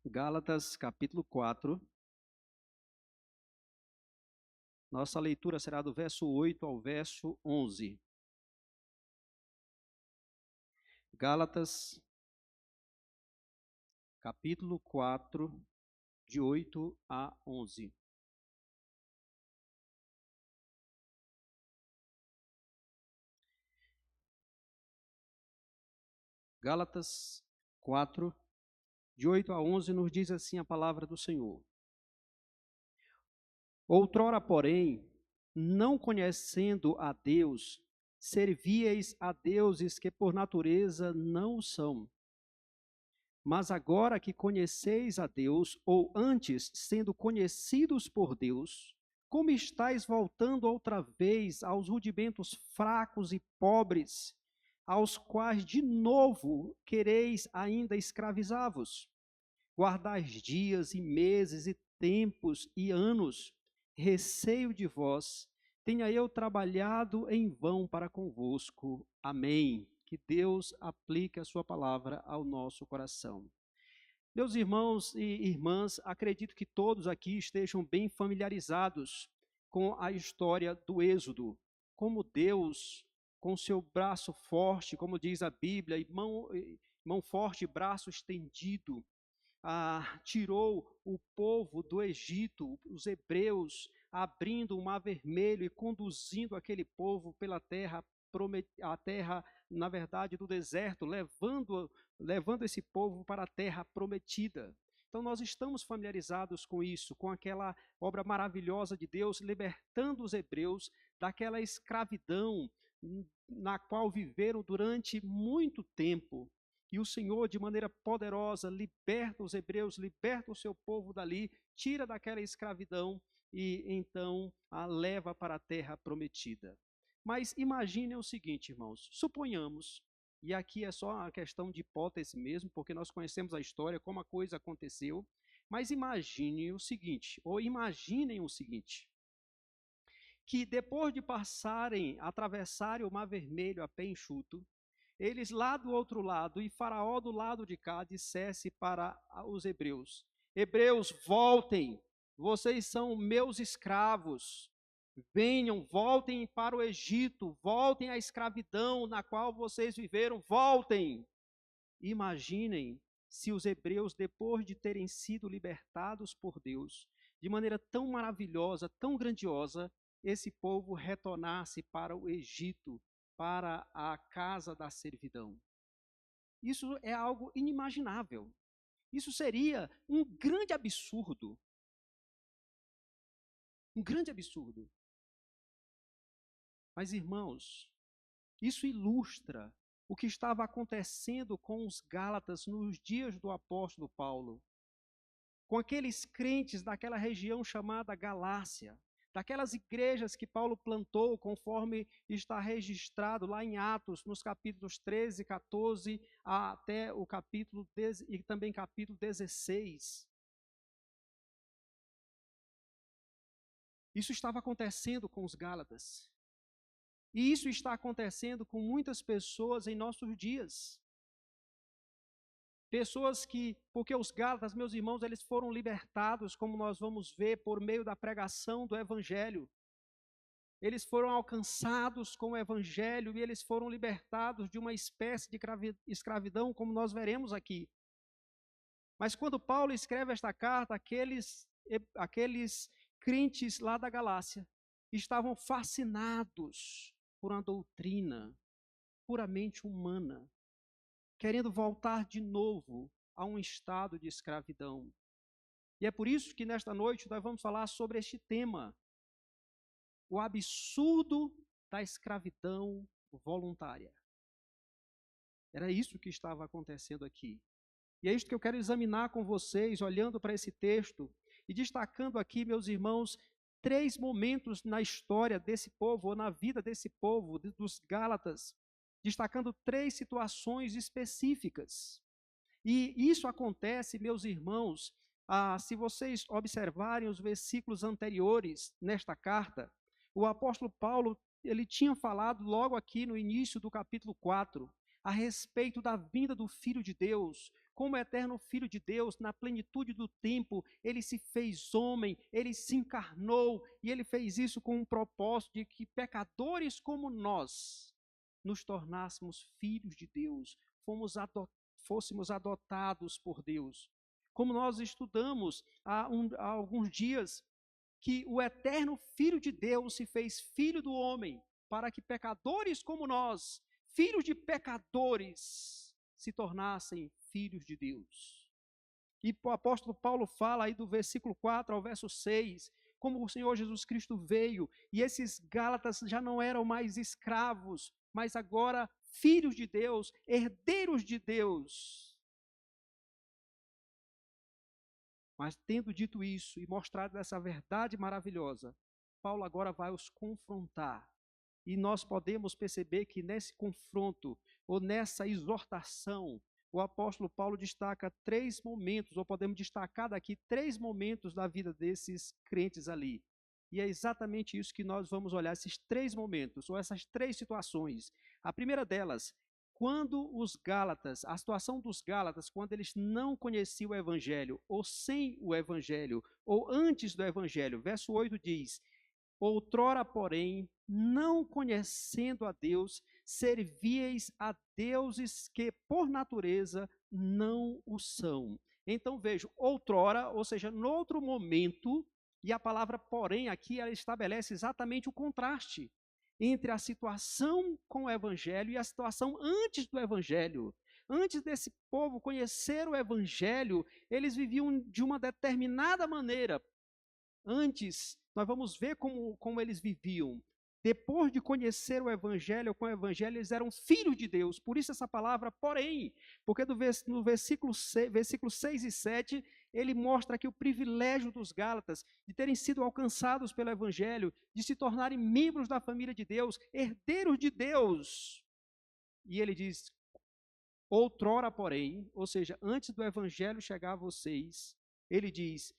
Gálatas, capítulo 4. Nossa leitura será do verso 8 ao verso 11. Gálatas, capítulo 4, de 8 a 11. Gálatas 4, de 8 a 11, nos diz assim a palavra do Senhor. Outrora, porém, não conhecendo a Deus, servíeis a deuses que por natureza não o são. Mas agora que conheceis a Deus, ou antes, sendo conhecidos por Deus, como estáis voltando outra vez aos rudimentos fracos e pobres, aos quais de novo quereis ainda escravizar-vos? Guardais dias e meses e tempos e anos, receio de vós, tenha eu trabalhado em vão para convosco. Amém. Que Deus aplique a sua palavra ao nosso coração. Meus irmãos e irmãs, acredito que todos aqui estejam bem familiarizados com a história do Êxodo, como Deus, com seu braço forte, como diz a Bíblia, mão forte, braço estendido, tirou o povo do Egito, os hebreus, abrindo o mar vermelho e conduzindo aquele povo pela terra, a terra, na verdade, do deserto, levando esse povo para a terra prometida. Então, nós estamos familiarizados com isso, com aquela obra maravilhosa de Deus, libertando os hebreus daquela escravidão na qual viveram durante muito tempo. E o Senhor, de maneira poderosa, liberta os hebreus, liberta o seu povo dali, tira daquela escravidão e então a leva para a terra prometida. Mas imaginem o seguinte, irmãos, suponhamos, e aqui é só uma questão de hipótese mesmo, porque nós conhecemos a história, como a coisa aconteceu, mas imaginem o seguinte, que depois de atravessarem o Mar Vermelho a pé enxuto, eles lá do outro lado, e Faraó do lado de cá, dissesse para os hebreus: Hebreus, voltem, vocês são meus escravos, venham, voltem para o Egito, voltem à escravidão na qual vocês viveram, voltem. Imaginem se os hebreus, depois de terem sido libertados por Deus, de maneira tão maravilhosa, tão grandiosa, esse povo retornasse para o Egito, para a casa da servidão. Isso é algo inimaginável. Isso seria um grande absurdo. Um grande absurdo. Mas, irmãos, isso ilustra o que estava acontecendo com os Gálatas nos dias do apóstolo Paulo, com aqueles crentes daquela região chamada Galácia, daquelas igrejas que Paulo plantou, conforme está registrado lá em Atos, nos capítulos 13 e 14, até o capítulo 10, e também capítulo 16. Isso estava acontecendo com os Gálatas. E isso está acontecendo com muitas pessoas em nossos dias. Pessoas que, porque os Gálatas, meus irmãos, eles foram libertados, como nós vamos ver, por meio da pregação do Evangelho. Eles foram alcançados com o Evangelho e eles foram libertados de uma espécie de escravidão, como nós veremos aqui. Mas quando Paulo escreve esta carta, aqueles crentes lá da Galácia estavam fascinados por uma doutrina puramente humana, querendo voltar de novo a um estado de escravidão. E é por isso que nesta noite nós vamos falar sobre este tema, o absurdo da escravidão voluntária. Era isso que estava acontecendo aqui. E é isso que eu quero examinar com vocês, olhando para esse texto e destacando aqui, meus irmãos, 3 momentos na história desse povo, ou na vida desse povo, dos Gálatas, destacando 3 situações específicas. E isso acontece, meus irmãos, se vocês observarem os versículos anteriores nesta carta, o apóstolo Paulo, ele tinha falado logo aqui no início do capítulo 4, a respeito da vinda do Filho de Deus, como eterno Filho de Deus, na plenitude do tempo, ele se fez homem, ele se encarnou, e ele fez isso com um propósito de que pecadores como nós nos tornássemos filhos de Deus, fôssemos adotados por Deus. Como nós estudamos há alguns dias, que o eterno Filho de Deus se fez filho do homem, para que pecadores como nós, filhos de pecadores, se tornassem filhos de Deus. E o apóstolo Paulo fala aí do versículo 4 ao verso 6, como o Senhor Jesus Cristo veio, e esses Gálatas já não eram mais escravos, mas agora filhos de Deus, herdeiros de Deus. Mas tendo dito isso e mostrado essa verdade maravilhosa, Paulo agora vai os confrontar. E nós podemos perceber que nesse confronto, ou nessa exortação, o apóstolo Paulo destaca 3 momentos, ou podemos destacar daqui 3 momentos da vida desses crentes ali. E é exatamente isso que nós vamos olhar, esses 3 momentos, ou essas 3 situações. A primeira delas, quando os Gálatas, a situação dos Gálatas, quando eles não conheciam o Evangelho, ou sem o Evangelho, ou antes do Evangelho. Verso 8 diz: outrora, porém, não conhecendo a Deus, servíeis a deuses que, por natureza, não o são. Então, vejo, outrora, ou seja, no outro momento, e a palavra porém aqui, ela estabelece exatamente o contraste entre a situação com o Evangelho e a situação antes do Evangelho. Antes desse povo conhecer o Evangelho, eles viviam de uma determinada maneira. Antes, nós vamos ver como eles viviam. Depois de conhecer o Evangelho, com o Evangelho, eles eram filhos de Deus. Por isso essa palavra, porém, porque no versículo 6 e 7, ele mostra aqui o privilégio dos Gálatas de terem sido alcançados pelo Evangelho, de se tornarem membros da família de Deus, herdeiros de Deus. E ele diz, outrora, porém, ou seja, antes do Evangelho chegar a vocês, ele diz,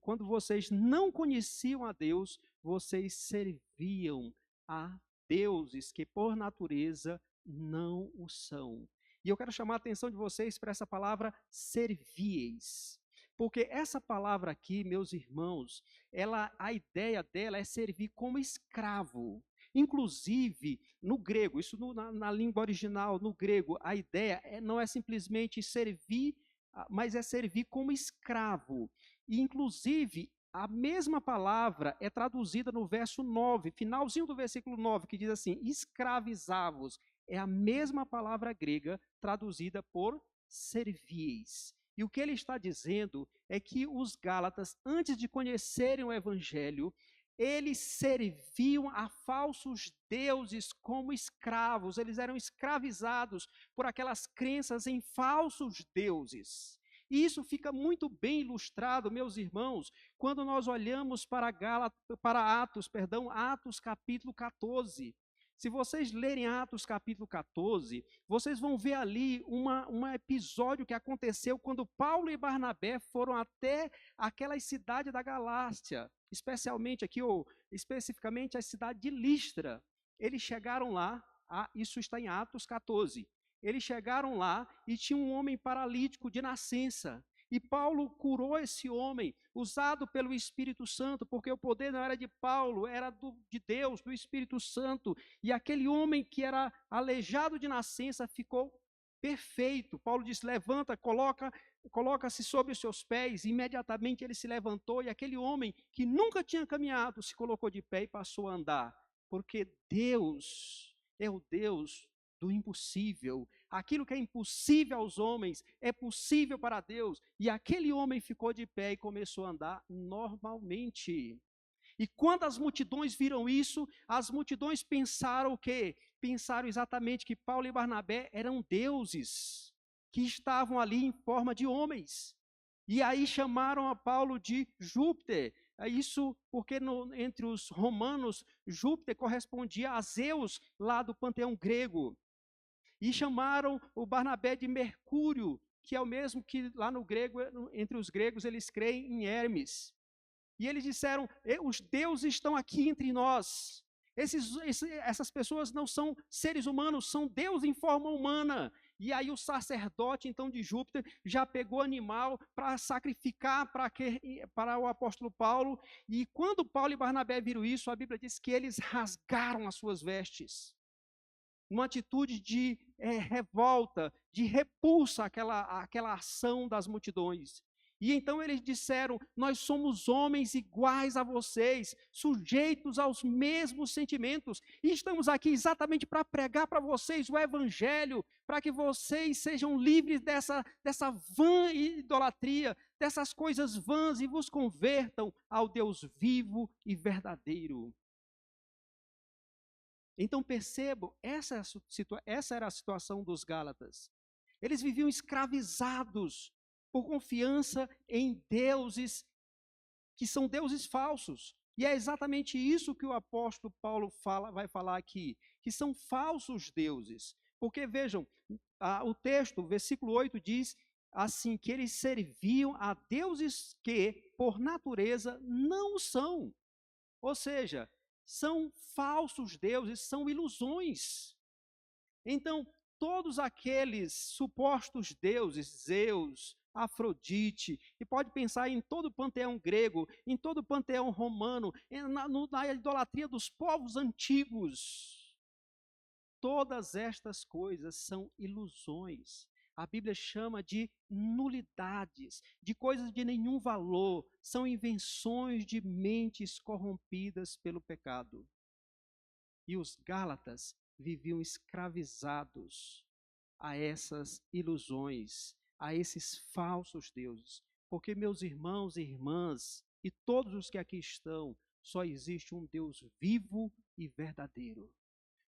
quando vocês não conheciam a Deus, vocês serviam a deuses que por natureza não o são. E eu quero chamar a atenção de vocês para essa palavra servieis. Porque essa palavra aqui, meus irmãos, a ideia dela é servir como escravo. Inclusive, no grego, isso na língua original, no grego, a ideia não é simplesmente servir, mas é servir como escravo. E, inclusive, a mesma palavra é traduzida no verso 9, finalzinho do versículo 9, que diz assim, escravizavos. É a mesma palavra grega traduzida por servieis. E o que ele está dizendo é que os Gálatas, antes de conhecerem o Evangelho, eles serviam a falsos deuses como escravos. Eles eram escravizados por aquelas crenças em falsos deuses. E isso fica muito bem ilustrado, meus irmãos, quando nós olhamos para Atos capítulo 14. Se vocês lerem Atos capítulo 14, vocês vão ver ali um episódio que aconteceu quando Paulo e Barnabé foram até aquela cidade da Galácia, especificamente a cidade de Listra. Eles chegaram lá, isso está em Atos 14. Eles chegaram lá e tinha um homem paralítico de nascença. E Paulo curou esse homem, usado pelo Espírito Santo, porque o poder não era de Paulo, era de Deus, do Espírito Santo. E aquele homem que era aleijado de nascença ficou perfeito. Paulo disse, levanta, coloca-se sobre os seus pés. E imediatamente ele se levantou e aquele homem que nunca tinha caminhado se colocou de pé e passou a andar. Porque Deus é o Deus do impossível. Aquilo que é impossível aos homens é possível para Deus. E aquele homem ficou de pé e começou a andar normalmente. E quando as multidões viram isso, as multidões pensaram o quê? Pensaram exatamente que Paulo e Barnabé eram deuses, que estavam ali em forma de homens. E aí chamaram a Paulo de Júpiter. Isso porque entre os romanos, Júpiter correspondia a Zeus, lá do panteão grego. E chamaram o Barnabé de Mercúrio, que é o mesmo que lá no grego, entre os gregos, eles creem em Hermes. E eles disseram, os deuses estão aqui entre nós. Essas pessoas não são seres humanos, são deuses em forma humana. E aí o sacerdote, então, de Júpiter, já pegou animal para sacrificar para o apóstolo Paulo. E quando Paulo e Barnabé viram isso, a Bíblia diz que eles rasgaram as suas vestes. Uma atitude de revolta, de repulsa àquela ação das multidões. E então eles disseram: nós somos homens iguais a vocês, sujeitos aos mesmos sentimentos, e estamos aqui exatamente para pregar para vocês o evangelho, para que vocês sejam livres dessa vã idolatria, dessas coisas vãs, e vos convertam ao Deus vivo e verdadeiro. Então percebam, essa era a situação dos Gálatas. Eles viviam escravizados por confiança em deuses que são deuses falsos. E é exatamente isso que o apóstolo Paulo vai falar aqui, que são falsos deuses. Porque vejam, o texto, o versículo 8 diz assim, que eles serviam a deuses que, por natureza, não são. Ou seja, são falsos deuses, são ilusões. Então, todos aqueles supostos deuses, Zeus, Afrodite, e pode pensar em todo o panteão grego, em todo o panteão romano, na idolatria dos povos antigos. Todas estas coisas são ilusões. A Bíblia chama de nulidades, de coisas de nenhum valor, são invenções de mentes corrompidas pelo pecado. E os Gálatas viviam escravizados a essas ilusões, a esses falsos deuses. Porque, meus irmãos e irmãs, e todos os que aqui estão, só existe um Deus vivo e verdadeiro.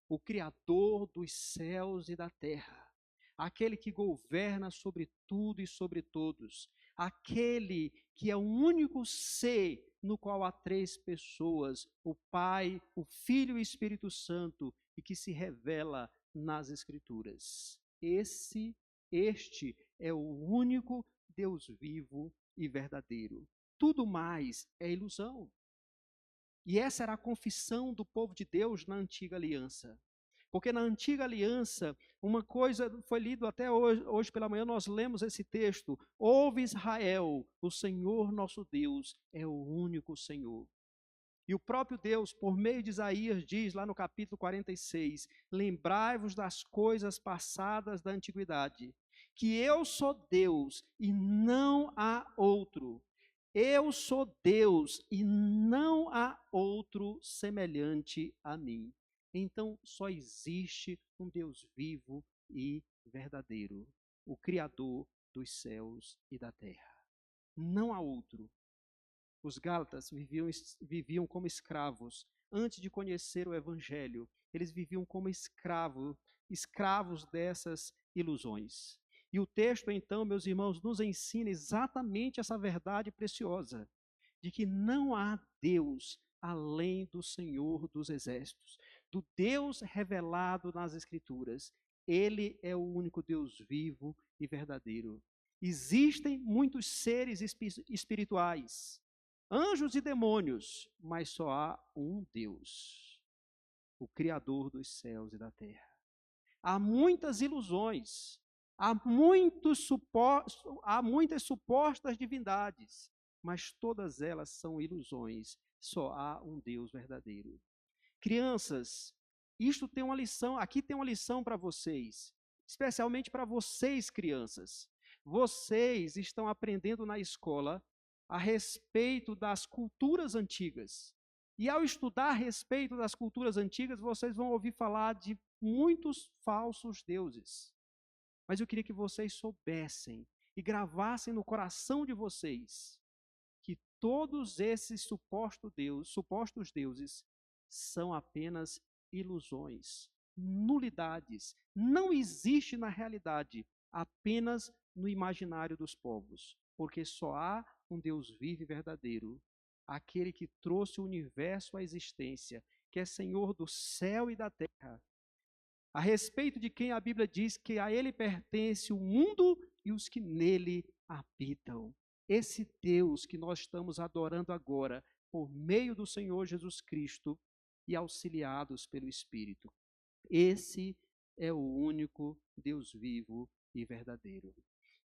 O Criador dos céus e da terra. Aquele que governa sobre tudo e sobre todos, aquele que é o único ser no qual há três pessoas, o Pai, o Filho e o Espírito Santo, e que se revela nas Escrituras. Este é o único Deus vivo e verdadeiro. Tudo mais é ilusão. E essa era a confissão do povo de Deus na antiga aliança. Porque na antiga aliança, uma coisa foi lido até hoje pela manhã, nós lemos esse texto: ouve Israel, o Senhor nosso Deus é o único Senhor. E o próprio Deus, por meio de Isaías, diz lá no capítulo 46, lembrai-vos das coisas passadas da antiguidade, que eu sou Deus e não há outro. Eu sou Deus e não há outro semelhante a mim. Então, só existe um Deus vivo e verdadeiro, o Criador dos céus e da terra. Não há outro. Os Gálatas viviam como escravos. Antes de conhecer o Evangelho, eles viviam como escravos dessas ilusões. E o texto, então, meus irmãos, nos ensina exatamente essa verdade preciosa, de que não há Deus além do Senhor dos Exércitos, do Deus revelado nas Escrituras. Ele é o único Deus vivo e verdadeiro. Existem muitos seres espirituais, anjos e demônios, mas só há um Deus, o Criador dos céus e da terra. Há muitas ilusões, há muitas supostas divindades, mas todas elas são ilusões. Só há um Deus verdadeiro. Crianças, aqui tem uma lição para vocês, especialmente para vocês, crianças. Vocês estão aprendendo na escola a respeito das culturas antigas. E ao estudar a respeito das culturas antigas, vocês vão ouvir falar de muitos falsos deuses. Mas eu queria que vocês soubessem e gravassem no coração de vocês que todos esses supostos deuses são apenas ilusões, nulidades. Não existe na realidade, apenas no imaginário dos povos, porque só há um Deus vivo e verdadeiro, aquele que trouxe o universo à existência, que é Senhor do céu e da terra, a respeito de quem a Bíblia diz que a ele pertence o mundo e os que nele habitam. Esse Deus que nós estamos adorando agora, por meio do Senhor Jesus Cristo e auxiliados pelo Espírito. Esse é o único Deus vivo e verdadeiro.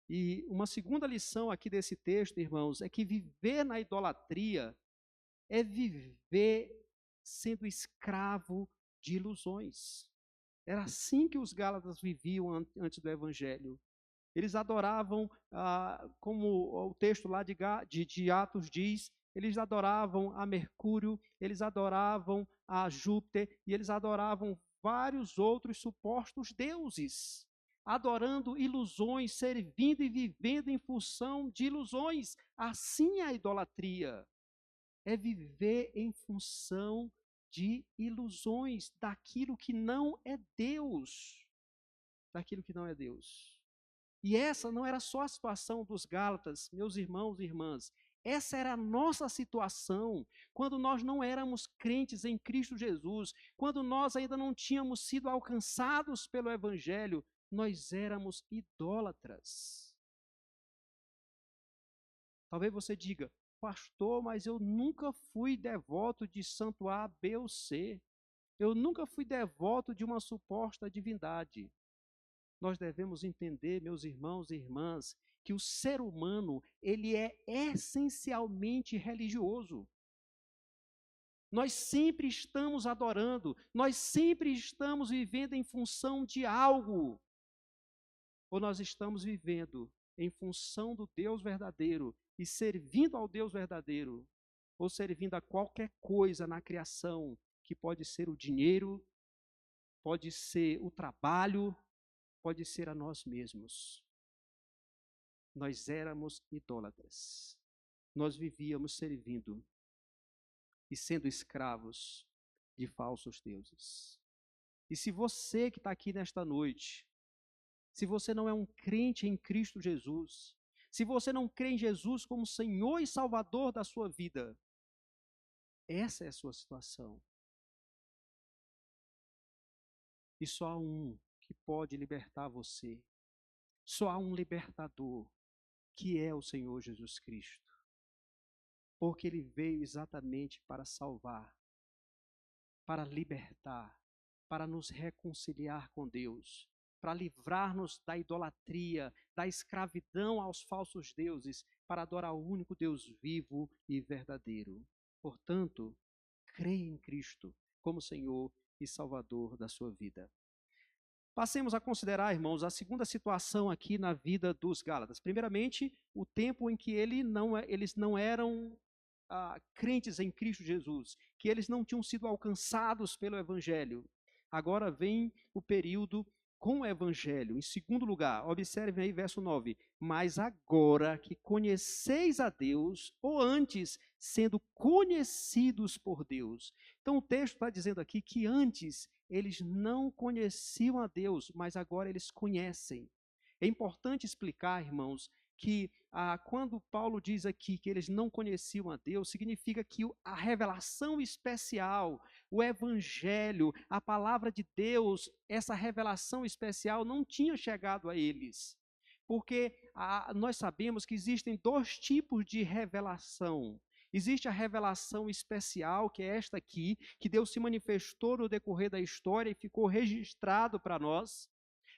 E uma segunda lição aqui desse texto, irmãos, é que viver na idolatria é viver sendo escravo de ilusões. Era assim que os Gálatas viviam antes do Evangelho. Eles adoravam, como o texto lá de Atos diz, eles adoravam a Mercúrio, eles adoravam a Júpiter e eles adoravam vários outros supostos deuses, adorando ilusões, servindo e vivendo em função de ilusões. Assim é a idolatria. É viver em função de ilusões, daquilo que não é Deus. Daquilo que não é Deus. E essa não era só a situação dos Gálatas, meus irmãos e irmãs. Essa era a nossa situação quando nós não éramos crentes em Cristo Jesus, quando nós ainda não tínhamos sido alcançados pelo Evangelho, nós éramos idólatras. Talvez você diga, pastor, mas eu nunca fui devoto de santo A, B ou C. Eu nunca fui devoto de uma suposta divindade. Nós devemos entender, meus irmãos e irmãs, que o ser humano, ele é essencialmente religioso. Nós sempre estamos adorando, nós sempre estamos vivendo em função de algo. Ou nós estamos vivendo em função do Deus verdadeiro e servindo ao Deus verdadeiro, ou servindo a qualquer coisa na criação, que pode ser o dinheiro, pode ser o trabalho, pode ser a nós mesmos. Nós éramos idólatras. Nós vivíamos servindo e sendo escravos de falsos deuses. E se você que está aqui nesta noite, se você não é um crente em Cristo Jesus, se você não crê em Jesus como Senhor e Salvador da sua vida, essa é a sua situação. E só há um que pode libertar você. Só há um libertador, que é o Senhor Jesus Cristo. Porque ele veio exatamente para salvar, para libertar, para nos reconciliar com Deus, para livrar-nos da idolatria, da escravidão aos falsos deuses, para adorar o único Deus vivo e verdadeiro. Portanto, creia em Cristo como Senhor e Salvador da sua vida. Passemos a considerar, irmãos, a segunda situação aqui na vida dos Gálatas. Primeiramente, o tempo em que eles não eram crentes em Cristo Jesus, que eles não tinham sido alcançados pelo Evangelho. Agora vem o período com o Evangelho. Em segundo lugar, observem aí verso 9. Mas agora que conheceis a Deus, ou antes, sendo conhecidos por Deus. Então o texto está dizendo aqui que antes eles não conheciam a Deus, mas agora eles conhecem. É importante explicar, irmãos, que quando Paulo diz aqui que eles não conheciam a Deus, significa que a revelação especial, o Evangelho, a palavra de Deus, essa revelação especial não tinha chegado a eles. Porque nós sabemos que existem dois tipos de revelação. Existe a revelação especial, que é esta aqui, que Deus se manifestou no decorrer da história e ficou registrado para nós.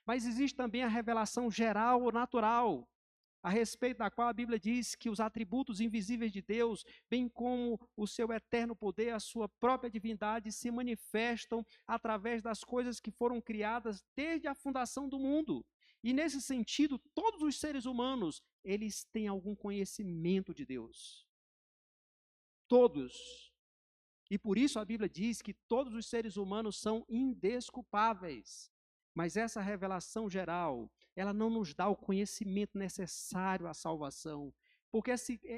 Mas existe também a revelação geral ou natural, a respeito da qual a Bíblia diz que os atributos invisíveis de Deus, bem como o seu eterno poder, a sua própria divindade, se manifestam através das coisas que foram criadas desde a fundação do mundo. E nesse sentido, todos os seres humanos, eles têm algum conhecimento de Deus. Todos. E por isso a Bíblia diz que todos os seres humanos são indesculpáveis. Mas essa revelação geral, ela não nos dá o conhecimento necessário à salvação. Porque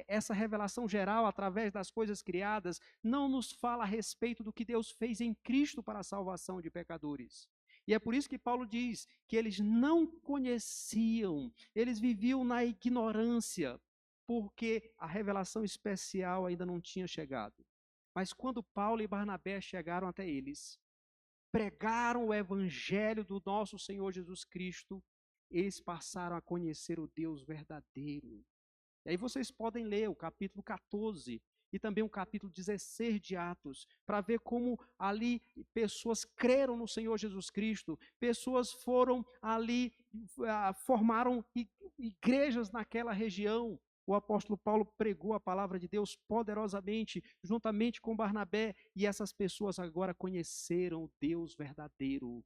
essa revelação geral, através das coisas criadas, não nos fala a respeito do que Deus fez em Cristo para a salvação de pecadores. E é por isso que Paulo diz que eles não conheciam, eles viviam na ignorância, porque a revelação especial ainda não tinha chegado. Mas quando Paulo e Barnabé chegaram até eles, pregaram o evangelho do nosso Senhor Jesus Cristo, eles passaram a conhecer o Deus verdadeiro. E aí vocês podem ler o capítulo 14, e também o capítulo 16 de Atos, para ver como ali pessoas creram no Senhor Jesus Cristo, pessoas foram ali, formaram igrejas naquela região. O apóstolo Paulo pregou a palavra de Deus poderosamente, juntamente com Barnabé, e essas pessoas agora conheceram o Deus verdadeiro.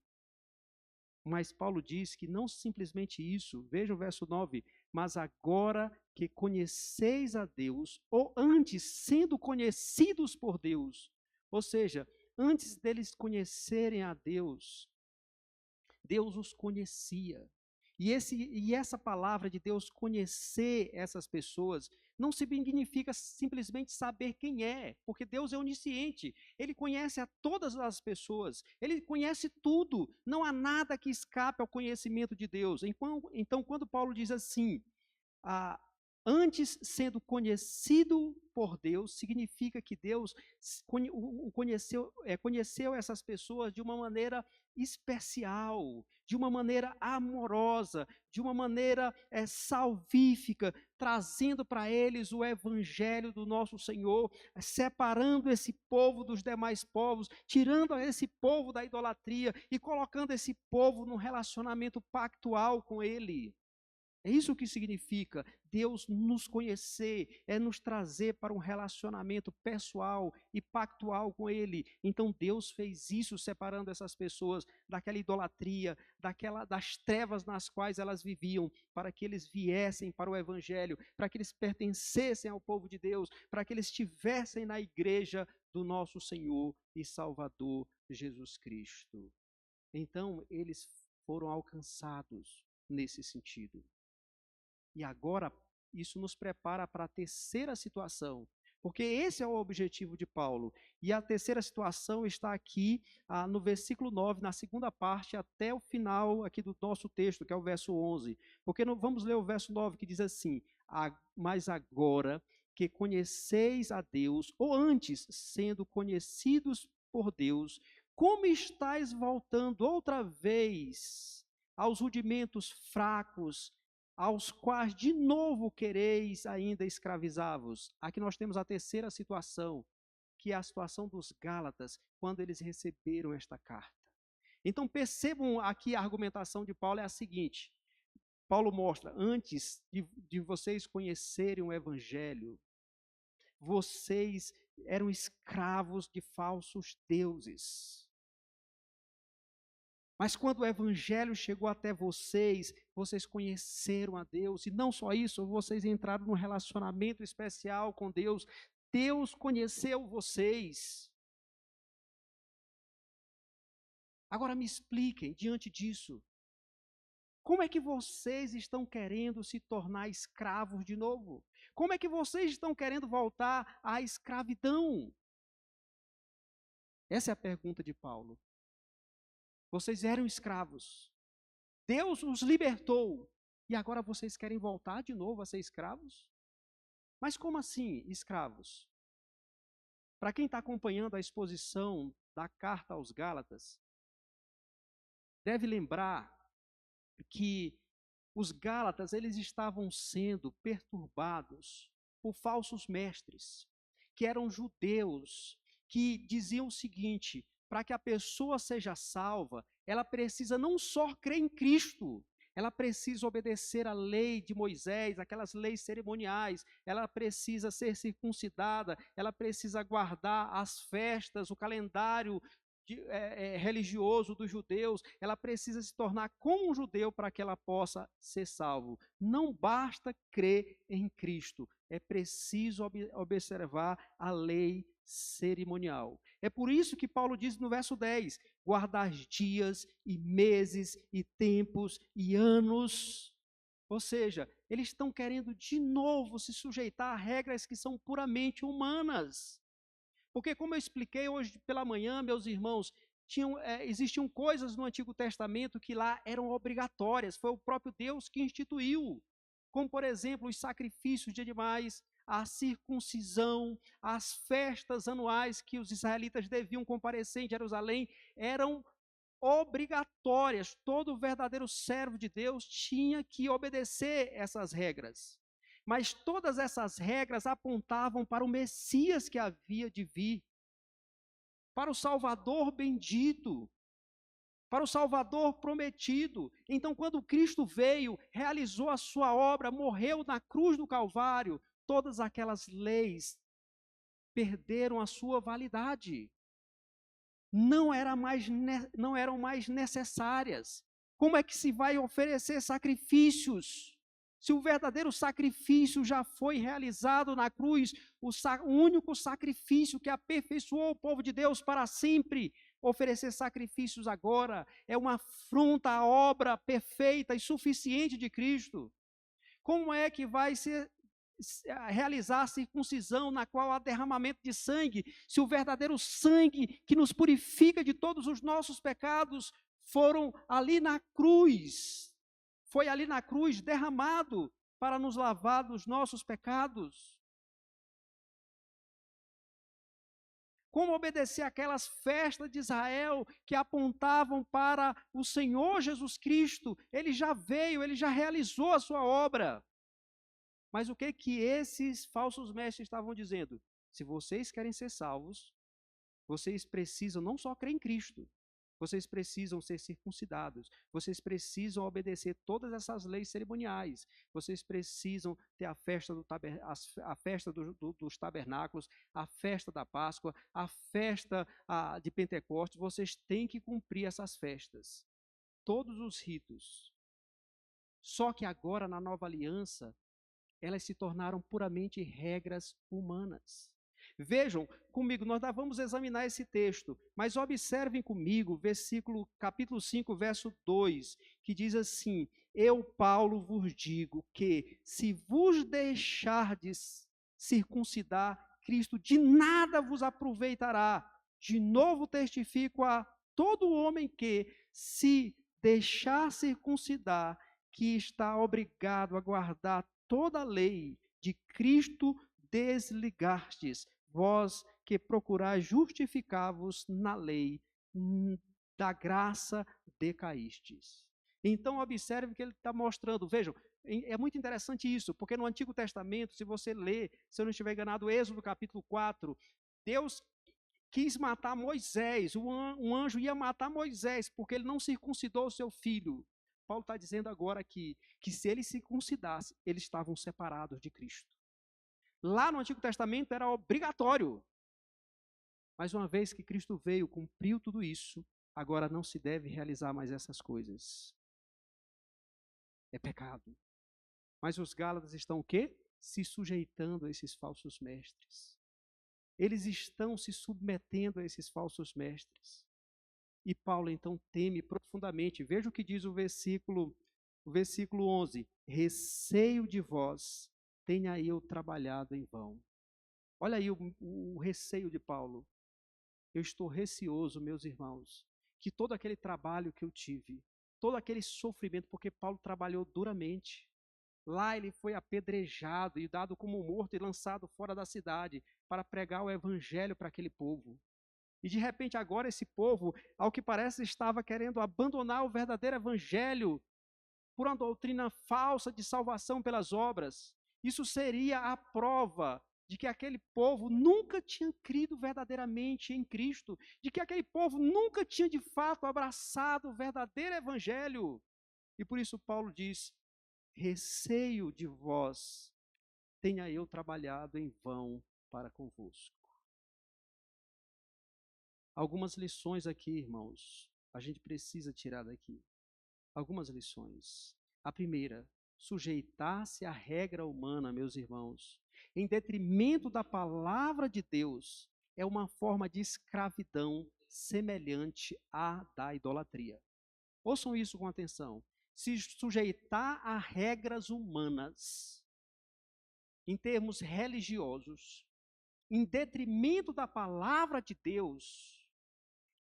Mas Paulo diz que não simplesmente isso, veja o verso 9, mas agora que conheceis a Deus, ou antes sendo conhecidos por Deus, ou seja, antes deles conhecerem a Deus, Deus os conhecia. E essa palavra de Deus conhecer essas pessoas não significa simplesmente saber quem é, porque Deus é onisciente, Ele conhece a todas as pessoas, Ele conhece tudo, não há nada que escape ao conhecimento de Deus. Então, quando Paulo diz assim, ah, antes sendo conhecido por Deus, significa que Deus conheceu essas pessoas de uma maneira especial, de uma maneira amorosa, de uma maneira salvífica, trazendo para eles o evangelho do nosso Senhor, separando esse povo dos demais povos, tirando esse povo da idolatria e colocando esse povo num relacionamento pactual com Ele. É isso que significa Deus nos conhecer, é nos trazer para um relacionamento pessoal e pactual com Ele. Então Deus fez isso separando essas pessoas daquela idolatria, das trevas nas quais elas viviam, para que eles viessem para o Evangelho, para que eles pertencessem ao povo de Deus, para que eles estivessem na igreja do nosso Senhor e Salvador Jesus Cristo. Então eles foram alcançados nesse sentido. E agora, isso nos prepara para a terceira situação, porque esse é o objetivo de Paulo. E a terceira situação está aqui no versículo 9, na segunda parte, até o final aqui do nosso texto, que é o verso 11. Porque vamos ler o verso 9, que diz assim, mas agora que conheceis a Deus, ou antes, sendo conhecidos por Deus, como estáis voltando outra vez aos rudimentos fracos, aos quais de novo quereis ainda escravizar-vos. Aqui nós temos a terceira situação, que é a situação dos Gálatas, quando eles receberam esta carta. Então percebam aqui a argumentação de Paulo é a seguinte, Paulo mostra, antes de vocês conhecerem o Evangelho, vocês eram escravos de falsos deuses. Mas quando o Evangelho chegou até vocês, vocês conheceram a Deus, e não só isso, vocês entraram num relacionamento especial com Deus, Deus conheceu vocês. Agora me expliquem, diante disso, como é que vocês estão querendo se tornar escravos de novo? Como é que vocês estão querendo voltar à escravidão? Essa é a pergunta de Paulo. Vocês eram escravos. Deus os libertou. E agora vocês querem voltar de novo a ser escravos? Mas como assim, escravos? Para quem está acompanhando a exposição da carta aos Gálatas, deve lembrar que os Gálatas eles estavam sendo perturbados por falsos mestres, que eram judeus, que diziam o seguinte, para que a pessoa seja salva, ela precisa não só crer em Cristo, ela precisa obedecer à lei de Moisés, aquelas leis cerimoniais, ela precisa ser circuncidada, ela precisa guardar as festas, o calendário religioso dos judeus, ela precisa se tornar como um judeu para que ela possa ser salvo. Não basta crer em Cristo, é preciso observar a lei cerimonial. É por isso que Paulo diz no verso 10, guardar dias e meses e tempos e anos. Ou seja, eles estão querendo de novo se sujeitar a regras que são puramente humanas. Porque, como eu expliquei hoje pela manhã, meus irmãos, existiam coisas no Antigo Testamento que lá eram obrigatórias, foi o próprio Deus que instituiu. Como, por exemplo, os sacrifícios de animais, a circuncisão, as festas anuais que os israelitas deviam comparecer em Jerusalém, eram obrigatórias. Todo verdadeiro servo de Deus tinha que obedecer essas regras. Mas todas essas regras apontavam para o Messias que havia de vir, para o Salvador bendito, para o Salvador prometido. Então, quando Cristo veio, realizou a sua obra, morreu na cruz do Calvário, todas aquelas leis perderam a sua validade. Não eram mais necessárias. Como é que se vai oferecer sacrifícios? Se o verdadeiro sacrifício já foi realizado na cruz, o único sacrifício que aperfeiçoou o povo de Deus para sempre, oferecer sacrifícios agora é uma afronta à obra perfeita e suficiente de Cristo. Como é que vai realizar a circuncisão na qual há derramamento de sangue, se o verdadeiro sangue que nos purifica de todos os nossos pecados foram ali na cruz, foi ali na cruz derramado para nos lavar dos nossos pecados? Como obedecer aquelas festas de Israel que apontavam para o Senhor Jesus Cristo? Ele já veio, ele já realizou a sua obra. Mas o que esses falsos mestres estavam dizendo? Se vocês querem ser salvos, vocês precisam não só crer em Cristo, vocês precisam ser circuncidados, vocês precisam obedecer todas essas leis cerimoniais, vocês precisam ter a festa, dos tabernáculos, a festa da Páscoa, a festa de Pentecostes, vocês têm que cumprir essas festas, todos os ritos. Só que agora, na nova aliança, elas se tornaram puramente regras humanas. Vejam comigo, nós vamos examinar esse texto, mas observem comigo, capítulo 5, verso 2, que diz assim: eu, Paulo, vos digo que, se vos deixardes circuncidar, Cristo de nada vos aproveitará. De novo testifico a todo homem que, se deixar circuncidar, que está obrigado a guardar toda a lei de Cristo desligastes, vós que procurais justificar-vos na lei, da graça decaístes. Então, observe que ele está mostrando, vejam, é muito interessante isso, porque no Antigo Testamento, se você ler, se eu não estiver enganado, Êxodo capítulo 4, Deus quis matar Moisés, um anjo ia matar Moisés, porque ele não circuncidou o seu filho. Paulo está dizendo agora aqui, que se ele se circuncidasse, eles estavam separados de Cristo. Lá no Antigo Testamento era obrigatório. Mas uma vez que Cristo veio, cumpriu tudo isso, agora não se deve realizar mais essas coisas. É pecado. Mas os Gálatas estão o quê? Se sujeitando a esses falsos mestres. Eles estão se submetendo a esses falsos mestres. E Paulo então teme profundamente. Veja o que diz o versículo 11. Receio de vós, tenha eu trabalhado em vão. Olha aí o receio de Paulo. Eu estou receoso, meus irmãos, que todo aquele trabalho que eu tive, todo aquele sofrimento, porque Paulo trabalhou duramente. Lá ele foi apedrejado e dado como morto e lançado fora da cidade para pregar o evangelho para aquele povo. E de repente agora esse povo, ao que parece, estava querendo abandonar o verdadeiro evangelho por uma doutrina falsa de salvação pelas obras. Isso seria a prova de que aquele povo nunca tinha crido verdadeiramente em Cristo, de que aquele povo nunca tinha de fato abraçado o verdadeiro evangelho. E por isso Paulo diz: receio de vós, tenha eu trabalhado em vão para convosco. Algumas lições aqui, irmãos, a gente precisa tirar daqui. Algumas lições. A primeira, sujeitar-se à regra humana, meus irmãos, em detrimento da palavra de Deus, é uma forma de escravidão semelhante à da idolatria. Ouçam isso com atenção. Se sujeitar a regras humanas, em termos religiosos, em detrimento da palavra de Deus,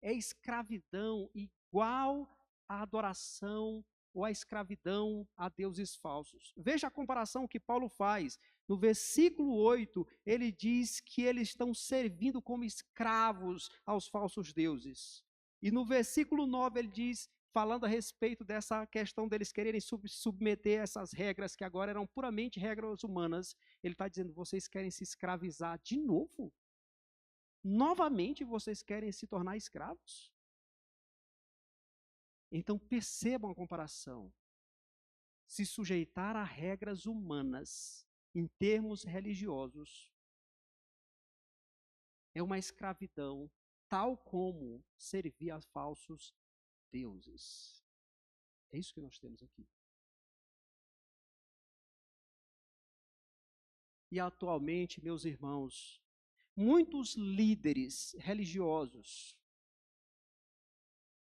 é escravidão igual à adoração ou à escravidão a deuses falsos. Veja a comparação que Paulo faz. No versículo 8, ele diz que eles estão servindo como escravos aos falsos deuses. E no versículo 9 ele diz: falando a respeito dessa questão deles quererem submeter essas regras que agora eram puramente regras humanas. Ele está dizendo, vocês querem se escravizar de novo? Novamente vocês querem se tornar escravos? Então percebam a comparação. Se sujeitar a regras humanas em termos religiosos é uma escravidão, tal como servir a falsos deuses. É isso que nós temos aqui. E atualmente, meus irmãos, muitos líderes religiosos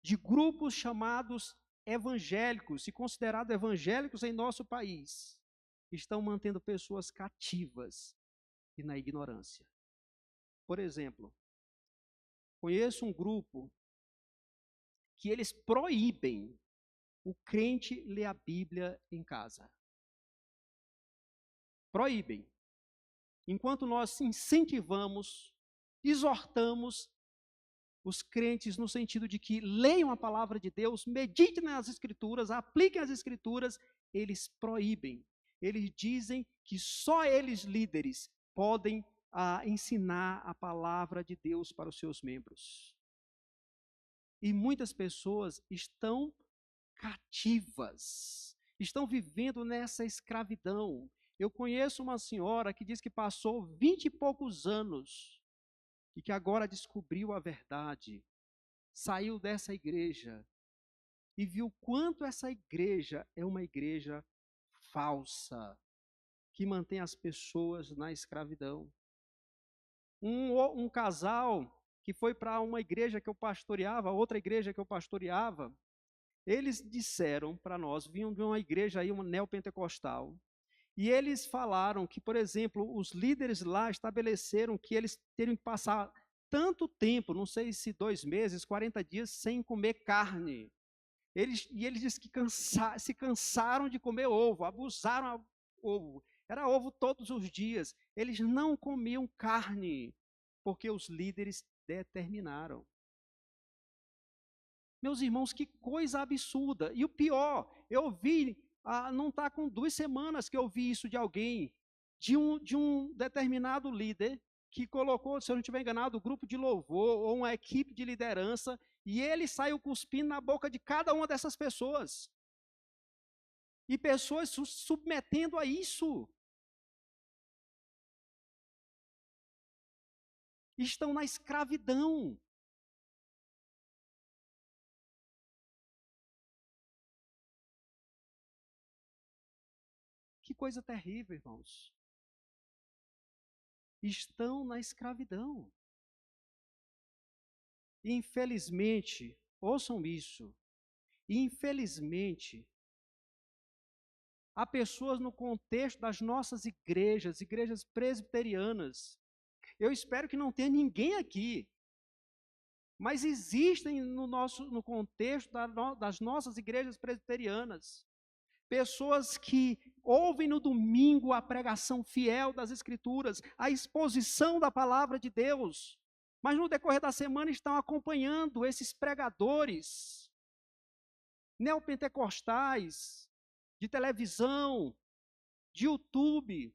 de grupos chamados evangélicos, e considerados evangélicos em nosso país, estão mantendo pessoas cativas e na ignorância. Por exemplo, conheço um grupo que eles proíbem o crente ler a Bíblia em casa. Proíbem. Enquanto nós incentivamos, exortamos os crentes no sentido de que leiam a palavra de Deus, meditem nas Escrituras, apliquem as Escrituras, eles proíbem. Eles dizem que só eles, líderes, podem ensinar a palavra de Deus para os seus membros. E muitas pessoas estão cativas, estão vivendo nessa escravidão. Eu conheço uma senhora que diz que passou 20 e poucos anos e que agora descobriu a verdade, saiu dessa igreja e viu quanto essa igreja é uma igreja falsa, que mantém as pessoas na escravidão. Um casal que foi para uma igreja que eu pastoreava, outra igreja que eu pastoreava, eles disseram para nós, vinham de uma igreja aí, uma neopentecostal, e eles falaram que, por exemplo, os líderes lá estabeleceram que eles teriam que passar tanto tempo, não sei se 2 meses, 40 dias, sem comer carne. Eles dizem que se cansaram de comer ovo, abusaram do ovo. Era ovo todos os dias. Eles não comiam carne, porque os líderes determinaram. Meus irmãos, que coisa absurda. E o pior, eu vi, não está com 2 semanas que eu vi isso de alguém, de um determinado líder, que colocou, se eu não estiver enganado, um grupo de louvor ou uma equipe de liderança, e ele saiu cuspindo na boca de cada uma dessas pessoas. E pessoas se submetendo a isso. Estão na escravidão. Que coisa terrível, irmãos. Estão na escravidão. Infelizmente, ouçam isso, infelizmente, há pessoas no contexto das nossas igrejas, igrejas presbiterianas, eu espero que não tenha ninguém aqui, mas existem no contexto das nossas igrejas presbiterianas, pessoas que ouvem no domingo a pregação fiel das Escrituras, a exposição da palavra de Deus, mas no decorrer da semana estão acompanhando esses pregadores neopentecostais, de televisão, de YouTube,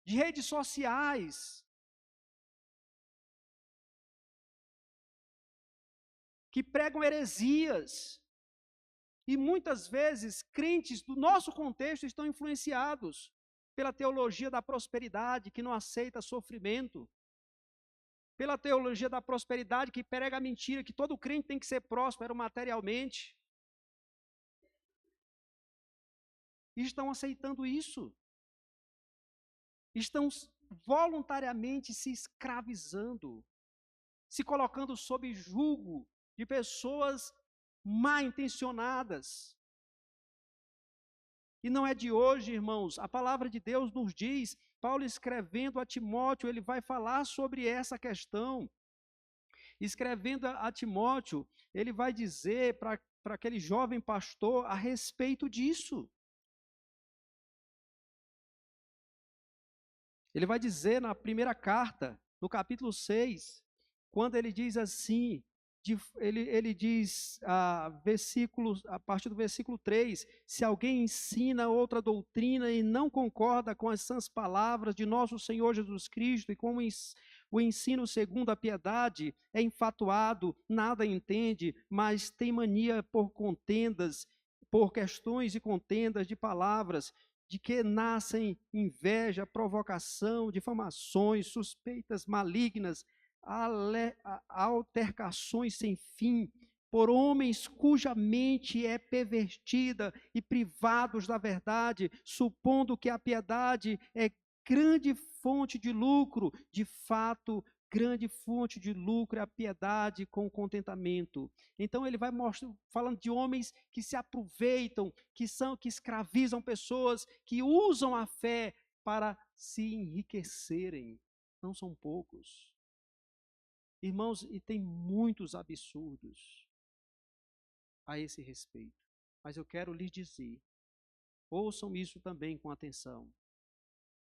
de redes sociais, que pregam heresias. E muitas vezes crentes do nosso contexto estão influenciados pela teologia da prosperidade, que não aceita sofrimento, pela teologia da prosperidade, que prega a mentira, que todo crente tem que ser próspero materialmente. E estão aceitando isso. Estão voluntariamente se escravizando, se colocando sob julgo de pessoas mal intencionadas. E não é de hoje, irmãos, a palavra de Deus nos diz, Paulo escrevendo a Timóteo, ele vai falar sobre essa questão. Escrevendo a Timóteo, ele vai dizer para aquele jovem pastor a respeito disso. Ele vai dizer na primeira carta, no capítulo 6, quando ele diz assim, Ele diz, a partir do versículo 3, se alguém ensina outra doutrina e não concorda com as sãs palavras de nosso Senhor Jesus Cristo e com o ensino segundo a piedade, é enfatuado, nada entende, mas tem mania por contendas, por questões e contendas de palavras, de que nascem inveja, provocação, difamações, suspeitas malignas, altercações sem fim, por homens cuja mente é pervertida e privados da verdade, supondo que a piedade é grande fonte de lucro. De fato, grande fonte de lucro é a piedade com contentamento. Então ele vai falando de homens que se aproveitam, que escravizam pessoas, que usam a fé para se enriquecerem. Não são poucos. Irmãos, e tem muitos absurdos a esse respeito. Mas eu quero lhes dizer, ouçam isso também com atenção,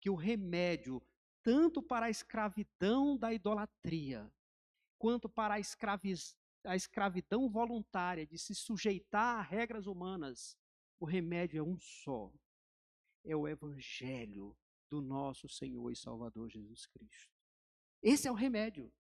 que o remédio, tanto para a escravidão da idolatria, quanto para a escravidão voluntária de se sujeitar a regras humanas, o remédio é um só. É o Evangelho do nosso Senhor e Salvador Jesus Cristo. Esse é o remédio.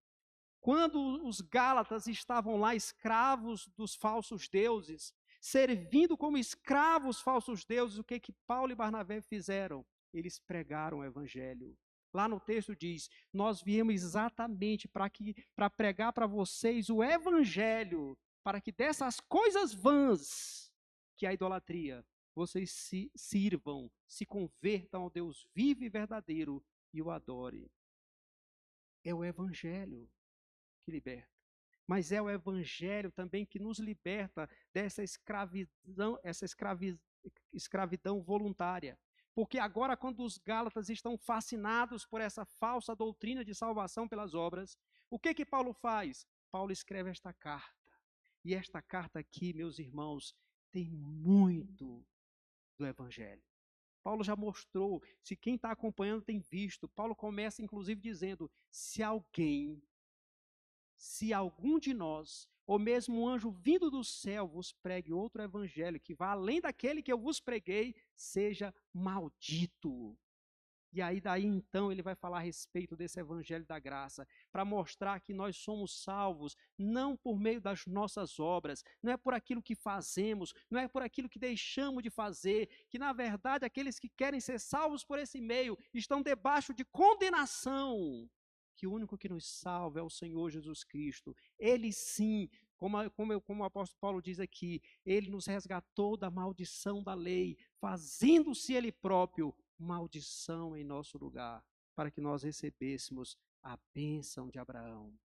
Quando os Gálatas estavam lá escravos dos falsos deuses, servindo como escravos falsos deuses, o que Paulo e Barnabé fizeram? Eles pregaram o evangelho. Lá no texto diz: nós viemos exatamente para pregar para vocês o evangelho, para que dessas coisas vãs, que é a idolatria, vocês se sirvam, se convertam ao Deus vivo e verdadeiro e o adorem. É o evangelho que liberta. Mas é o evangelho também que nos liberta dessa escravidão voluntária. Porque agora, quando os Gálatas estão fascinados por essa falsa doutrina de salvação pelas obras, o que Paulo faz? Paulo escreve esta carta. E esta carta aqui, meus irmãos, tem muito do evangelho. Paulo já mostrou, se quem está acompanhando tem visto, Paulo começa inclusive dizendo: se algum de nós, ou mesmo um anjo vindo do céu, vos pregue outro evangelho, que vá além daquele que eu vos preguei, seja maldito. E aí daí então ele vai falar a respeito desse evangelho da graça, para mostrar que nós somos salvos, não por meio das nossas obras, não é por aquilo que fazemos, não é por aquilo que deixamos de fazer, que na verdade aqueles que querem ser salvos por esse meio estão debaixo de condenação, que o único que nos salva é o Senhor Jesus Cristo. Ele sim, como o apóstolo Paulo diz aqui, ele nos resgatou da maldição da lei, fazendo-se ele próprio maldição em nosso lugar, para que nós recebêssemos a bênção de Abraão.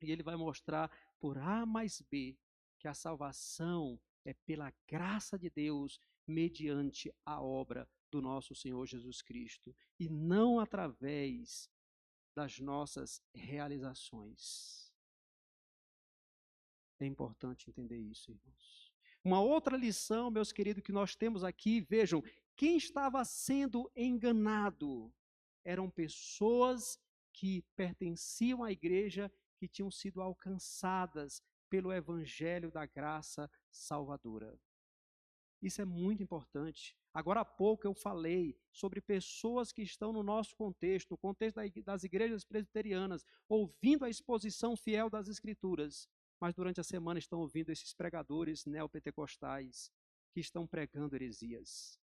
E ele vai mostrar por A mais B que a salvação é pela graça de Deus, mediante a obra do nosso Senhor Jesus Cristo, e não através das nossas realizações. É importante entender isso, irmãos. Uma outra lição, meus queridos, que nós temos aqui, vejam, quem estava sendo enganado eram pessoas que pertenciam à igreja, que tinham sido alcançadas pelo evangelho da graça salvadora. Isso é muito importante. Agora há pouco eu falei sobre pessoas que estão no nosso contexto, no contexto das igrejas presbiterianas, ouvindo a exposição fiel das Escrituras, mas durante a semana estão ouvindo esses pregadores neopentecostais que estão pregando heresias.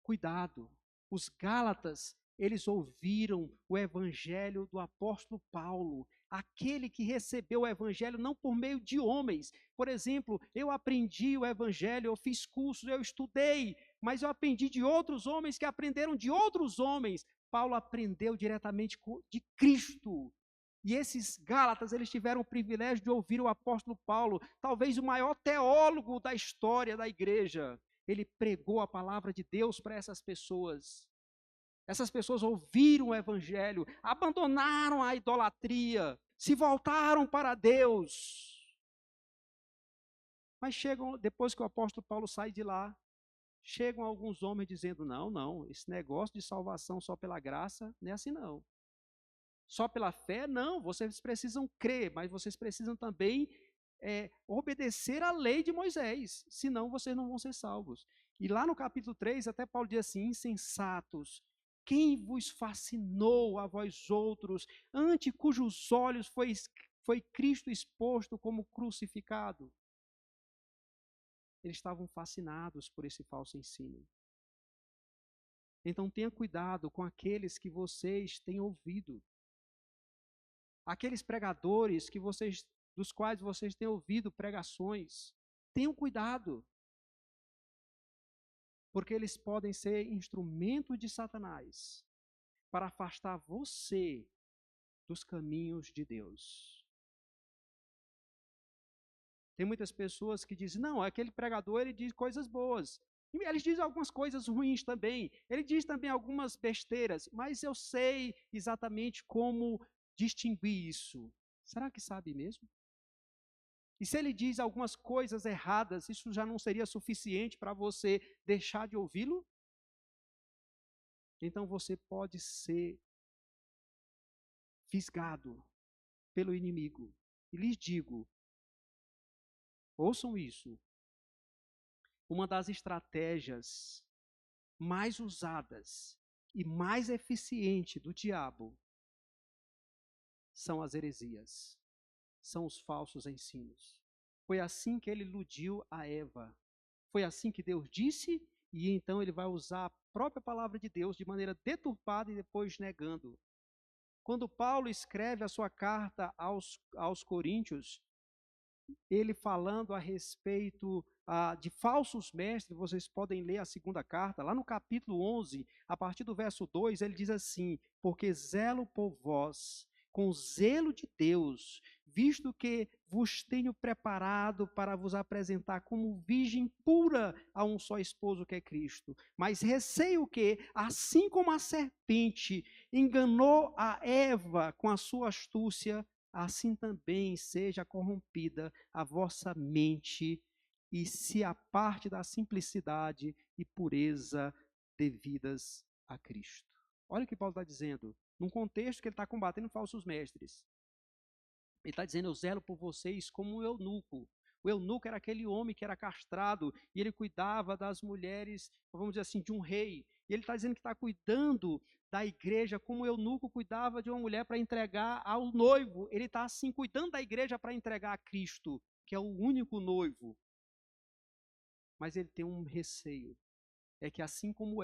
Cuidado, os Gálatas, eles ouviram o evangelho do apóstolo Paulo, aquele que recebeu o evangelho não por meio de homens. Por exemplo, eu aprendi o evangelho, eu fiz cursos, eu estudei, mas eu aprendi de outros homens que aprenderam de outros homens. Paulo aprendeu diretamente de Cristo. E esses Gálatas, eles tiveram o privilégio de ouvir o apóstolo Paulo, talvez o maior teólogo da história da igreja. Ele pregou a palavra de Deus para essas pessoas. Essas pessoas ouviram o evangelho, abandonaram a idolatria, se voltaram para Deus. Mas chegam, depois que o apóstolo Paulo sai de lá, chegam alguns homens dizendo: não, esse negócio de salvação só pela graça, não é assim não. Só pela fé? Não, vocês precisam crer, mas vocês precisam também obedecer à lei de Moisés, senão vocês não vão ser salvos. E lá no capítulo 3, até Paulo diz assim: insensatos, quem vos fascinou a vós outros, ante cujos olhos foi Cristo exposto como crucificado? Eles estavam fascinados por esse falso ensino. Então tenha cuidado com aqueles que vocês têm ouvido. Aqueles pregadores dos quais vocês têm ouvido pregações. Tenham cuidado. Porque eles podem ser instrumento de Satanás para afastar você dos caminhos de Deus. Tem muitas pessoas que dizem: não, aquele pregador ele diz coisas boas. Ele diz algumas coisas ruins também. Ele diz também algumas besteiras, mas eu sei exatamente como distinguir isso. Será que sabe mesmo? E se ele diz algumas coisas erradas, isso já não seria suficiente para você deixar de ouvi-lo? Então você pode ser fisgado pelo inimigo. E lhes digo, ouçam isso, uma das estratégias mais usadas e mais eficiente do diabo são as heresias, são os falsos ensinos. Foi assim que ele iludiu a Eva. Foi assim que Deus disse, e então ele vai usar a própria palavra de Deus de maneira deturpada e depois negando. Quando Paulo escreve a sua carta aos Coríntios, ele falando a respeito de falsos mestres, vocês podem ler a segunda carta, lá no capítulo 11, a partir do verso 2, ele diz assim: porque zelo por vós, com zelo de Deus, visto que vos tenho preparado para vos apresentar como virgem pura a um só esposo que é Cristo. Mas receio que, assim como a serpente enganou a Eva com a sua astúcia, assim também seja corrompida a vossa mente e se aparte da simplicidade e pureza devidas a Cristo. Olha o que Paulo está dizendo, num contexto que ele está combatendo falsos mestres. Ele está dizendo: eu zelo por vocês como um eunuco. O eunuco era aquele homem que era castrado e ele cuidava das mulheres, vamos dizer assim, de um rei. E ele está dizendo que está cuidando da igreja como o eunuco cuidava de uma mulher para entregar ao noivo. Ele está assim cuidando da igreja para entregar a Cristo, que é o único noivo. Mas ele tem um receio. É que assim como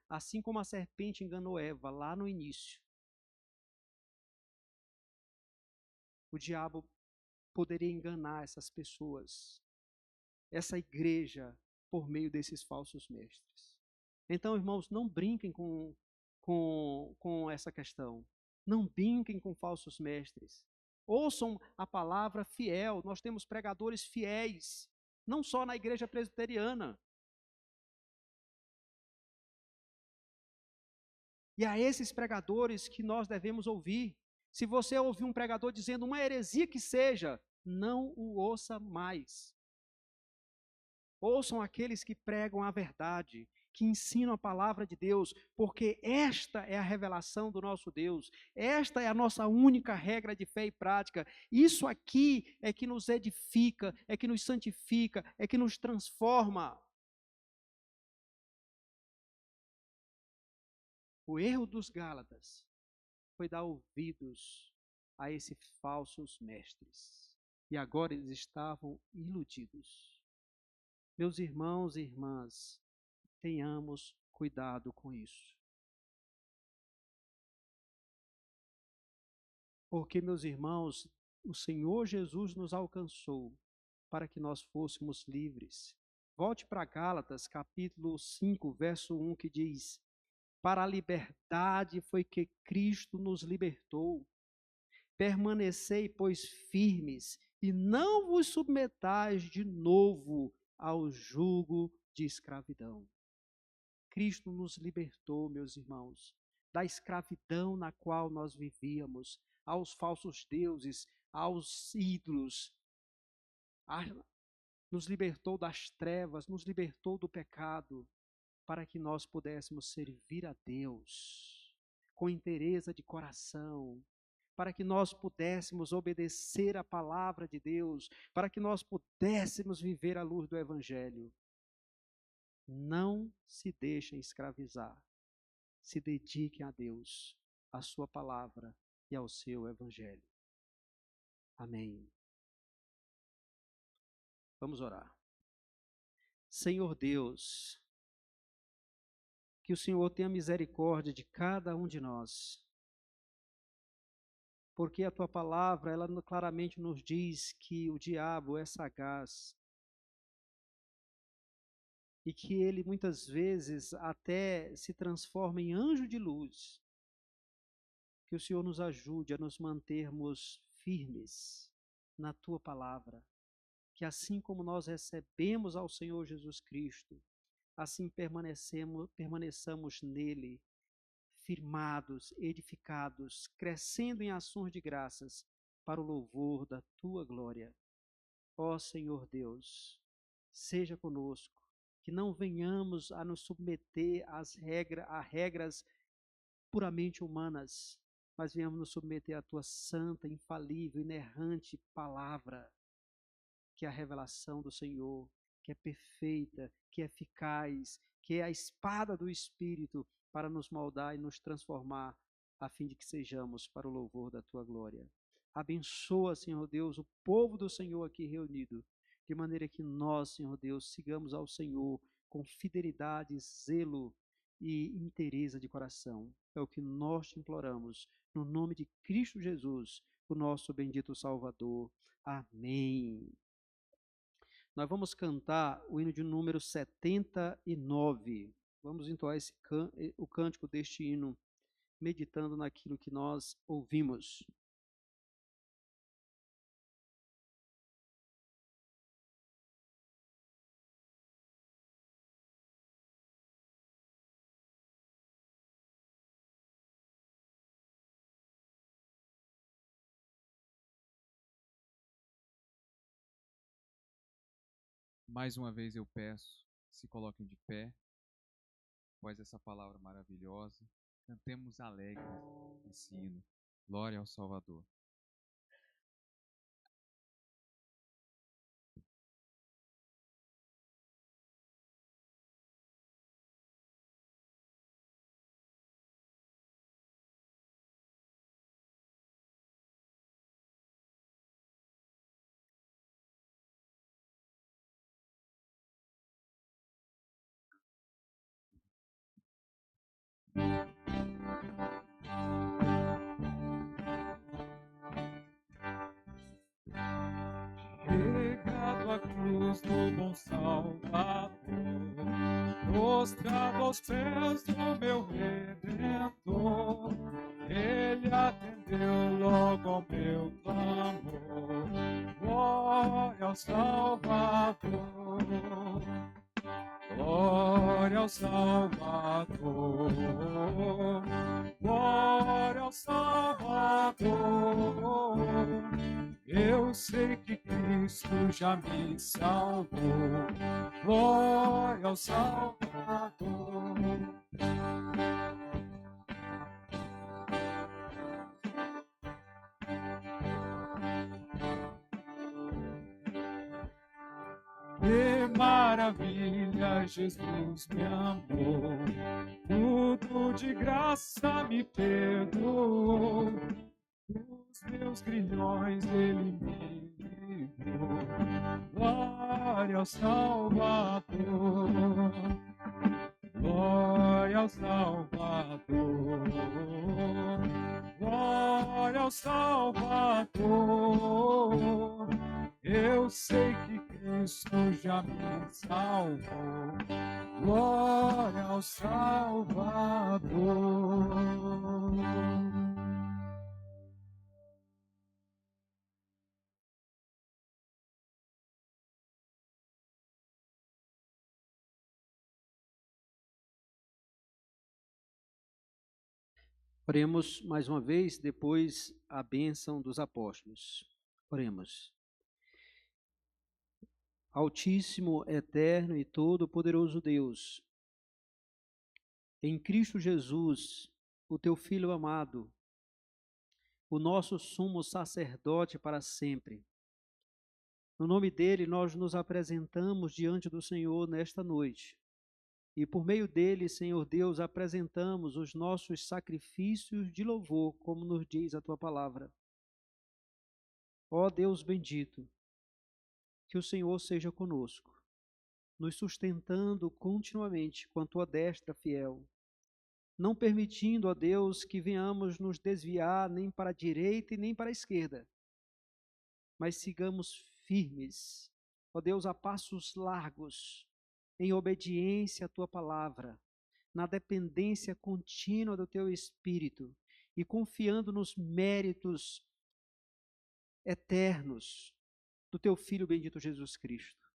assim como a serpente enganou Eva lá no início, o diabo poderia enganar essas pessoas, essa igreja, por meio desses falsos mestres. Então, irmãos, não brinquem com essa questão. Não brinquem com falsos mestres. Ouçam a palavra fiel. Nós temos pregadores fiéis, não só na igreja presbiteriana. E a esses pregadores que nós devemos ouvir. Se você ouvir um pregador dizendo uma heresia que seja, não o ouça mais. Ouçam aqueles que pregam a verdade, que ensinam a palavra de Deus, porque esta é a revelação do nosso Deus, esta é a nossa única regra de fé e prática. Isso aqui é que nos edifica, é que nos santifica, é que nos transforma. O erro dos Gálatas foi dar ouvidos a esses falsos mestres. E agora eles estavam iludidos. Meus irmãos e irmãs, tenhamos cuidado com isso. Porque, meus irmãos, o Senhor Jesus nos alcançou para que nós fôssemos livres. Volte para Gálatas, capítulo 5, verso 1, que diz: para a liberdade foi que Cristo nos libertou. Permanecei, pois, firmes, e não vos submetais de novo ao jugo de escravidão. Cristo nos libertou, meus irmãos, da escravidão na qual nós vivíamos, aos falsos deuses, aos ídolos. Nos libertou das trevas, nos libertou do pecado, para que nós pudéssemos servir a Deus com inteireza de coração, para que nós pudéssemos obedecer a palavra de Deus, para que nós pudéssemos viver à luz do Evangelho. Não se deixem escravizar. Se dediquem a Deus, à sua palavra e ao seu Evangelho. Amém. Vamos orar. Senhor Deus, que o Senhor tenha misericórdia de cada um de nós, porque a tua palavra, ela claramente nos diz que o diabo é sagaz e que ele muitas vezes até se transforma em anjo de luz. Que o Senhor nos ajude a nos mantermos firmes na tua palavra, que assim como nós recebemos ao Senhor Jesus Cristo, assim permaneçamos nele, firmados, edificados, crescendo em ações de graças para o louvor da tua glória. Ó Senhor Deus, seja conosco, que não venhamos a nos submeter a regras puramente humanas, mas venhamos nos submeter à tua santa, infalível, inerrante palavra, que é a revelação do Senhor, que é perfeita, que é eficaz, que é a espada do Espírito para nos moldar e nos transformar, a fim de que sejamos para o louvor da tua glória. Abençoa, Senhor Deus, o povo do Senhor aqui reunido, de maneira que nós, Senhor Deus, sigamos ao Senhor com fidelidade, zelo e inteireza de coração. É o que nós te imploramos, no nome de Cristo Jesus, o nosso bendito Salvador. Amém. Nós vamos cantar o hino de número 79. Vamos entoar o cântico deste hino, meditando naquilo que nós ouvimos. Mais uma vez eu peço, se coloquem de pé, após essa palavra maravilhosa, cantemos alegres esse hino. Glória ao Salvador. Pegado à cruz do bom Salvador, prostrado aos pés do meu Redentor, Ele atendeu logo ao meu clamor. Glória ao Salvador, glória ao Salvador, glória ao Salvador. Eu sei que Cristo já me salvou. Glória ao Salvador. Que maravilha, Jesus me amou, tudo de graça me perdoou. Os meus grilhões ele me livrou. Glória ao Salvador, glória ao Salvador, glória ao Salvador. Eu sei que Cristo já me salvou. Glória ao Salvador. Oremos mais uma vez, depois a bênção dos apóstolos. Oremos. Altíssimo, eterno e todo-poderoso Deus, em Cristo Jesus, o teu Filho amado, o nosso sumo sacerdote para sempre. No nome dele, nós nos apresentamos diante do Senhor nesta noite. E por meio dele, Senhor Deus, apresentamos os nossos sacrifícios de louvor, como nos diz a tua palavra. Ó Deus bendito, que o Senhor seja conosco, nos sustentando continuamente com a tua destra fiel, não permitindo, ó Deus, que venhamos nos desviar nem para a direita e nem para a esquerda, mas sigamos firmes, ó Deus, a passos largos, em obediência à tua palavra, na dependência contínua do teu Espírito e confiando nos méritos eternos do teu Filho bendito Jesus Cristo,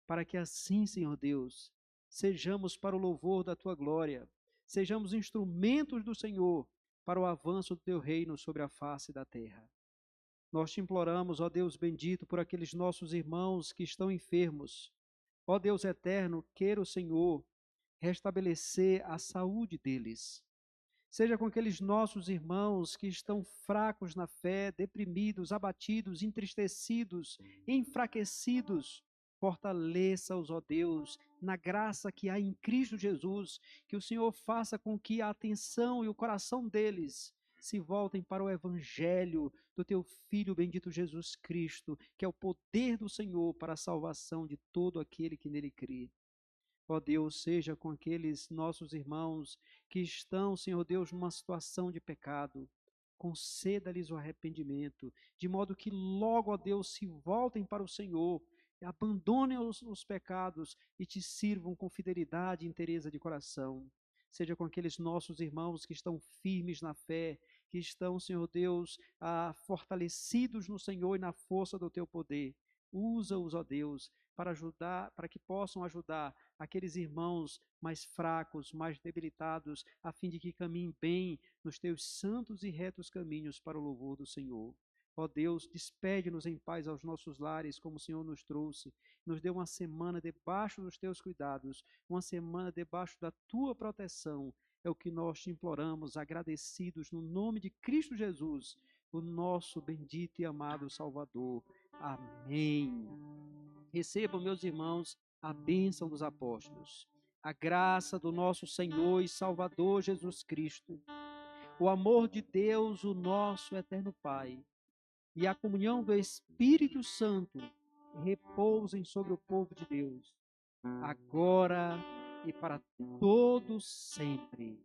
para que assim, Senhor Deus, sejamos para o louvor da tua glória, sejamos instrumentos do Senhor para o avanço do teu reino sobre a face da terra. Nós te imploramos, ó Deus bendito, por aqueles nossos irmãos que estão enfermos. Ó Deus eterno, queira o Senhor restabelecer a saúde deles. Seja com aqueles nossos irmãos que estão fracos na fé, deprimidos, abatidos, entristecidos, enfraquecidos. Fortaleça-os, ó Deus, na graça que há em Cristo Jesus, que o Senhor faça com que a atenção e o coração deles se voltem para o Evangelho do teu Filho bendito Jesus Cristo, que é o poder do Senhor para a salvação de todo aquele que nele crê. Ó Deus, seja com aqueles nossos irmãos que estão, Senhor Deus, numa situação de pecado. Conceda-lhes o arrependimento, de modo que logo, ó Deus, se voltem para o Senhor, abandonem os pecados e te sirvam com fidelidade e inteireza de coração. Seja com aqueles nossos irmãos que estão firmes na fé, que estão, Senhor Deus, fortalecidos no Senhor e na força do teu poder. Usa-os, ó Deus, para ajudar, para que possam ajudar aqueles irmãos mais fracos, mais debilitados, a fim de que caminhem bem nos teus santos e retos caminhos para o louvor do Senhor. Ó Deus, despede-nos em paz aos nossos lares, como o Senhor nos trouxe. Nos dê uma semana debaixo dos teus cuidados, uma semana debaixo da tua proteção. É o que nós te imploramos, agradecidos no nome de Cristo Jesus, o nosso bendito e amado Salvador. Amém. Recebam, meus irmãos, a bênção dos apóstolos, a graça do nosso Senhor e Salvador Jesus Cristo, o amor de Deus, o nosso eterno Pai, e a comunhão do Espírito Santo repousem sobre o povo de Deus, agora e para todos sempre.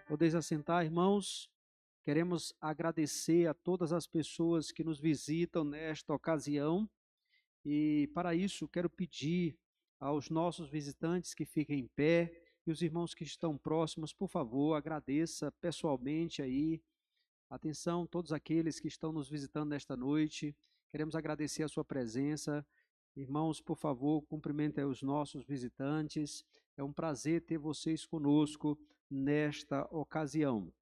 Podeis assentar, irmãos. Queremos agradecer a todas as pessoas que nos visitam nesta ocasião. E para isso, quero pedir aos nossos visitantes que fiquem em pé e os irmãos que estão próximos, por favor, agradeça pessoalmente aí. Atenção, todos aqueles que estão nos visitando nesta noite. Queremos agradecer a sua presença. Irmãos, por favor, cumprimentem os nossos visitantes. É um prazer ter vocês conosco nesta ocasião.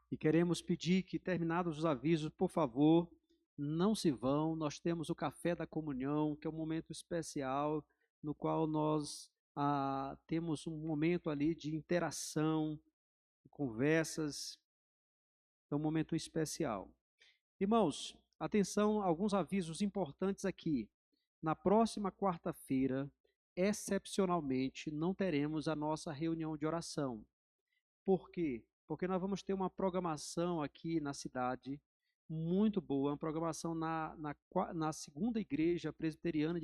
E queremos pedir que, terminados os avisos, por favor, não se vão. Nós temos o café da comunhão, que é um momento especial, no qual nós temos um momento ali de interação, de conversas. É um momento especial. Irmãos, atenção, alguns avisos importantes aqui. Na próxima quarta-feira, excepcionalmente, não teremos a nossa reunião de oração. Por quê? Porque nós vamos ter uma programação aqui na cidade muito boa, uma programação na segunda igreja presbiteriana